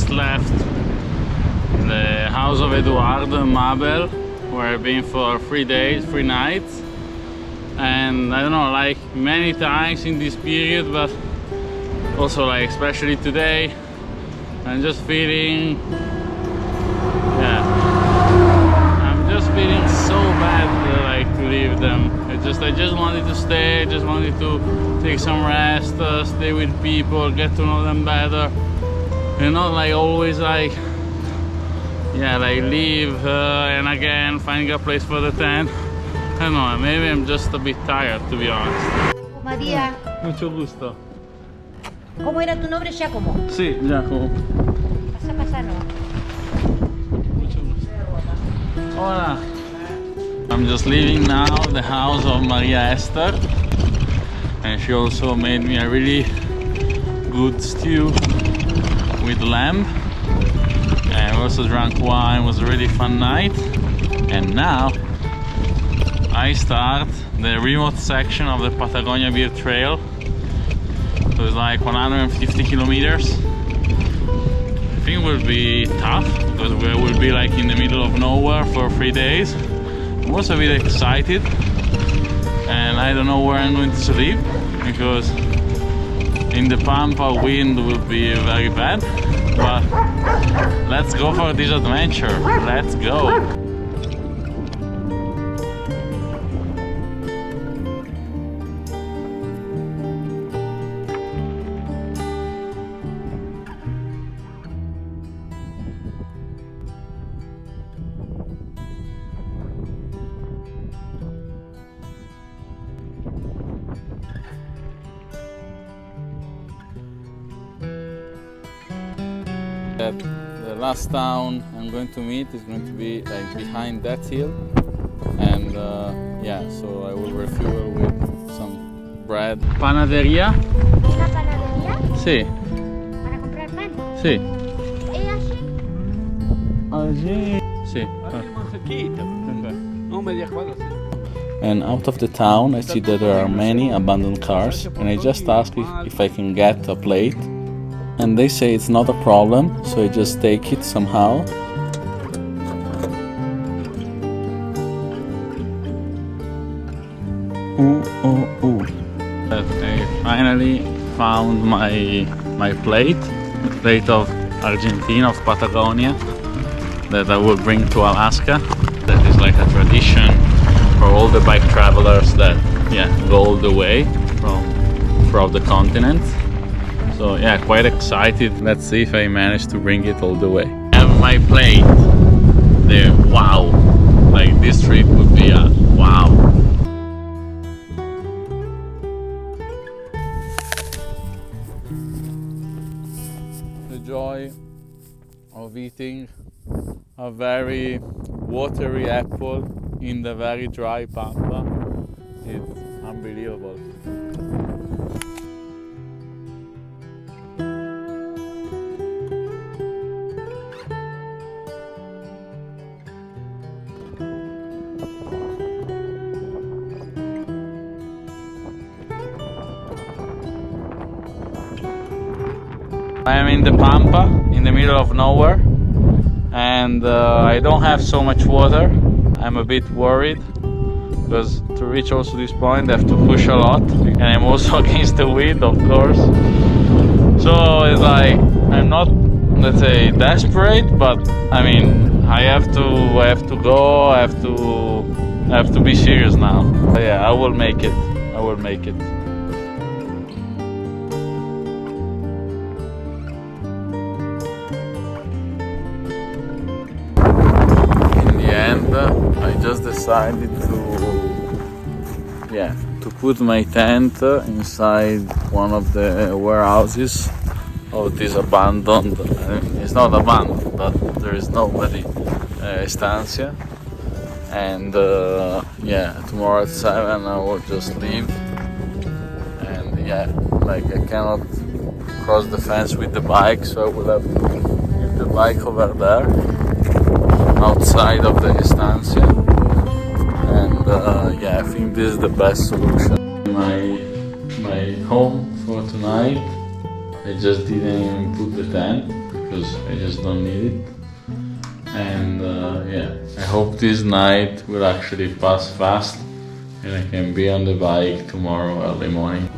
just left the house of Eduardo and Mabel, where I've been for 3 days, 3 nights. And I don't know, like many times in this period, but also like especially today, I'm just feeling, I'm just feeling so bad like to leave them. I just wanted to stay, I just wanted to take some rest, stay with people, get to know them better, and not like always like, like leave and again finding a place for the tent. I don't know, maybe I'm just a bit tired, to be honest. María. Mucho gusto. ¿Cómo era tu nombre? Giacomo. Sí, Giacomo. Pasa, no. Mucho gusto. Hola. I'm just leaving now the house of Maria Esther, and she also made me a really good stew with lamb, and we also drank wine. It was a really fun night. And now I start the remote section of the Patagonia Beer Trail. So it's like 150 kilometers. I think it will be tough because we will be like in the middle of nowhere for 3 days. I'm also a bit excited, and I don't know where I'm going to sleep because in the pampa wind will be very bad. But let's go for this adventure. Let's go. The last town I'm going to meet is going to be like behind that hill, and so I will refuel with some bread. Panaderia? ¿Una panadería? Sí. ¿Para comprar pan? Sí. ¿Es allí? Allí. Sí. And out of the town I see that there are many abandoned cars, and I just ask if I can get a plate. And they say it's not a problem, so I just take it somehow. I finally found my plate, the plate of Argentina, of Patagonia, that I will bring to Alaska. That is like a tradition for all the bike travelers that go all the way throughout the continent. So quite excited. Let's see if I manage to bring it all the way. I have my plate. Wow, like this trip would be a wow. The joy of eating a very watery apple in the very dry pampa is unbelievable. I am in the pampa, in the middle of nowhere, and I don't have so much water. I'm a bit worried because to reach also this point I have to push a lot, and I'm also against the wind, of course. So it's like I'm not, let's say, desperate, but I mean I have to go. I have to be serious now. But I will make it. I will make it. I just decided to put my tent inside one of the warehouses of this abandoned, it's not abandoned, but there is nobody, estancia. And tomorrow at 7 I will just leave, and like I cannot cross the fence with the bike, so I will have to leave the bike over there outside of the estancia, and I think this is the best solution. My home for tonight, I just didn't even put the tent because I just don't need it. And yeah, I hope this night will actually pass fast and I can be on the bike tomorrow early morning.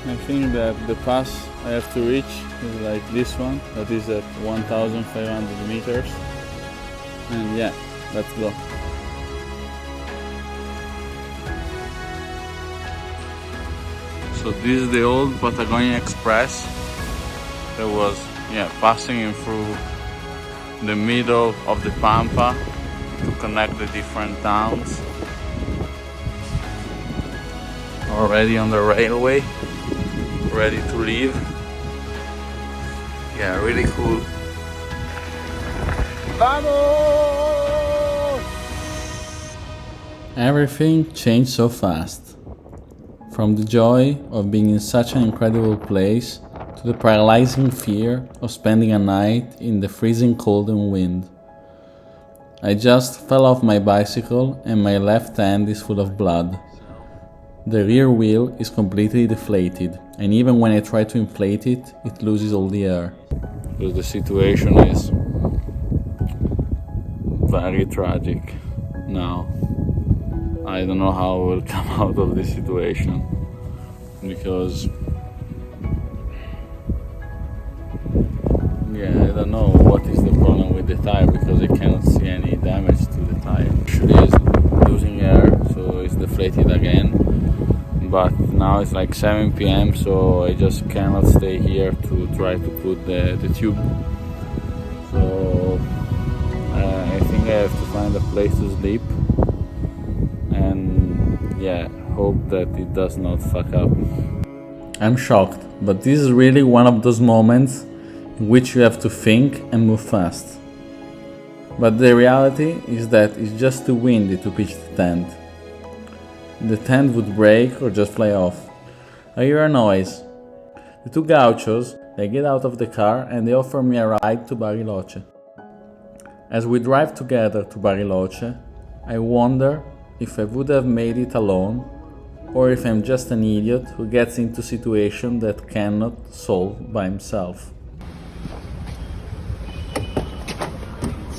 I think that the pass I have to reach is like this one, that is at 1,500 meters. And yeah, let's go. So this is the old Patagonia Express that was passing in through the middle of the pampa to connect the different towns. Already on the railway, ready to leave. Yeah, really cool. Vamos! Everything changed so fast. From the joy of being in such an incredible place to the paralyzing fear of spending a night in the freezing cold and wind. I just fell off my bicycle and my left hand is full of blood. The rear wheel is completely deflated, and even when I try to inflate it, it loses all the air. Because the situation is very tragic now. I don't know how we'll come out of this situation, because I don't know what is the problem with the tire, because I cannot see any damage to the tire. Actually it's losing air, so it's deflated again. But now it's like 7 p.m. so I just cannot stay here to try to put the tube. So I think I have to find a place to sleep and hope that it does not fuck up. I'm shocked, but this is really one of those moments in which you have to think and move fast. But the reality is that it's just too windy to pitch the tent. The tent would break or just fly off. I hear a noise. The two gauchos, they get out of the car and they offer me a ride to Bariloche. As we drive together to Bariloche, I wonder if I would have made it alone, or if I'm just an idiot who gets into a situation that cannot solve by himself.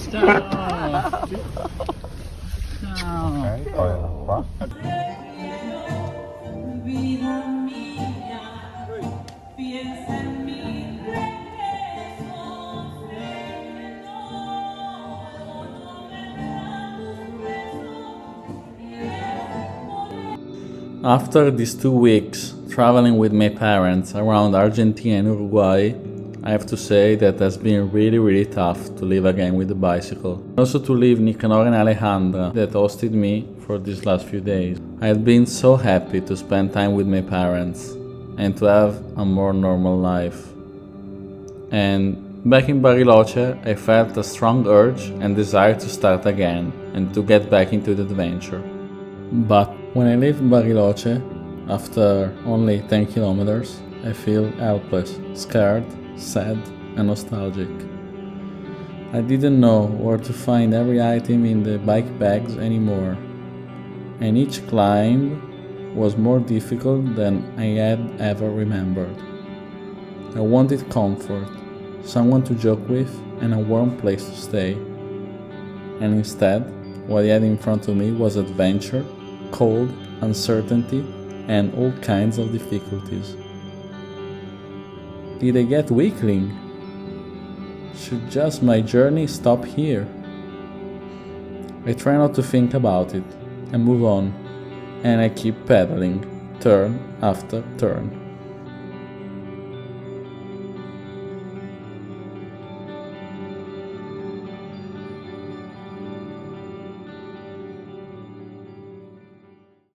Ciao. Ciao. After these 2 weeks traveling with my parents around Argentina and Uruguay, I have to say that has been really tough to live again with the bicycle. Also to leave Nicanor and Alejandra that hosted me for these last few days. I had been so happy to spend time with my parents and to have a more normal life. And back in Bariloche, I felt a strong urge and desire to start again and to get back into the adventure. But when I leave Bariloche, after only 10 kilometers, I feel helpless, scared, sad and nostalgic. I didn't know where to find every item in the bike bags anymore, and each climb was more difficult than I had ever remembered. I wanted comfort, someone to joke with and a warm place to stay. And instead, what I had in front of me was adventure, cold, uncertainty and all kinds of difficulties. Did I get weakling? Should just my journey stop here? I try not to think about it and move on, and I keep pedaling, turn after turn.